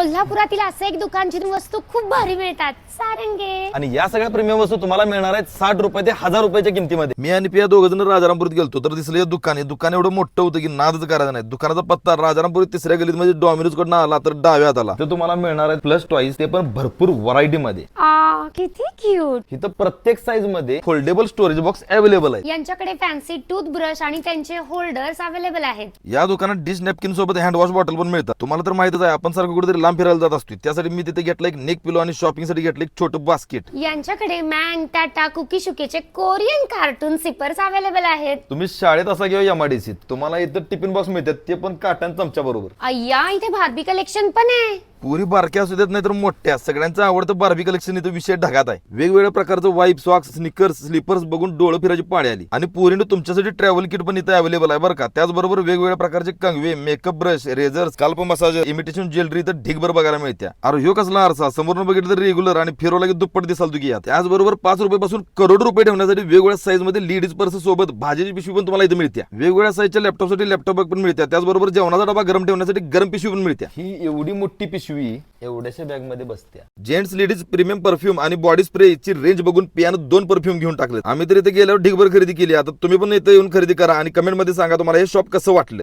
कोल्हापुरातील असं एक दुकान जिथून वस्तू खूप भारी मिळतात, सारंगे. आणि या सगळ्या प्रीमियम वस्तू तुम्हाला मिळणार आहेत 60 रुपये ते 1000 रुपयाच्या किमतीमध्ये. मी आणि पिया दोघ जण राजारामपुरीत गेलतो तर दिसलं दुकान एवढं मोठं होतं की नादच करायचं नाही. दुकानाचा पत्ता राजारामपुरी 3ऱ्या गलीत म्हणजे डॉमिनोज कडनं आला तर डाव्यात आला तर तुम्हाला मिळणार आहेत प्लस टॉईस, ते पण भरपूर व्हरायटी मध्ये. किती क्यूट. इथं प्रत्येक साईज मध्ये फोल्डेबल स्टोरेज बॉक्स अवेलेबल आहे. यांच्याकडे फॅन्सी टूथब्रश आणि त्यांचे होल्डर्स अवेलेबल आहेत. या दुकानात डिश नॅपकिन सोबत हँड वॉश बॉटल पण मिळतात. तुम्हाला तर माहितच आहे आपण सारखं कुठेतरी लांब फिरायला जात असतो, त्यासाठी मी तिथे घेतलं एक नेक पिलो आणि शॉपिंग साठी घेतलं एक छोटं बास्केट. यांच्याकडे मँग, टाटा, कुकी शुकीचे कोरियन कार्टून सिपर्स अवेलेबल आहेत. तुम्ही शाळेत असा किंवा एमआयडीसीत तुम्हाला इथं टिफिन बॉक्स मिळतात, ते पण काटन चमच्या बरोबर. अय्या, इथे बार्बी कलेक्शन पण आहे. पुरी बारक्या असू देत नाही तर मोठ्या, सगळ्यांचं आवडतं बार्बी कलेक्शन इथं विषय ढगात आहे. वेगवेगळ्या प्रकारचं वाईप, सॉक्स, स्निकर्स, स्लीपर्स बघून डोळं फिरायची पाळी आली. आणि पुरीनं तुमच्यासाठी ट्रॅव्हल किट पण इथं अवेलेबल आहे बरं का. त्याचबरोबर वेगवेगळ्या प्रकारचे कंगवे, makeup brush, razor, scalp massage, imitation jewellery तर ढिगभर बघायला मिळत्या. अरे ह्यो कसला आरसा, समोरनं बघितलं तर रेग्युलर आणि फिरवला की दुप्पट दिसाल तुकी यात. त्याचबरोबर 5 रुपयापासून करोड रुपये ठेवण्यासाठी वेगवेगळ्या साईज मध्ये लेडीज पर्स सोबत भाजीची पिशवी पण तुम्हाला इथे मिळते. वेगवेगळ्या साईजच्या लॅपटॉपसाठी लॅपटॉप बॅग पण मिळते. त्याचबरोबर जेवणाचा डबा गरम ठेवण्यासाठी गरम पिशवी पण मिळते. ही एवढी मोठी पिशवी एवढ्याशा बॅग मध्ये बसते. जेंट्स लेडीज प्रीमियम परफ्यूम आणि बॉडी स्प्रे ची रेंज बघून पियानं 2 परफ्यूम घेऊन टाकले. आम्ही तर इथे गेल्यावर ढिगभर खरेदी केली. आता तुम्ही पण इथे येऊन खरेदी करा आणि कमेंट मध्ये सांगा तुम्हाला हे शॉप कसं वाटलं.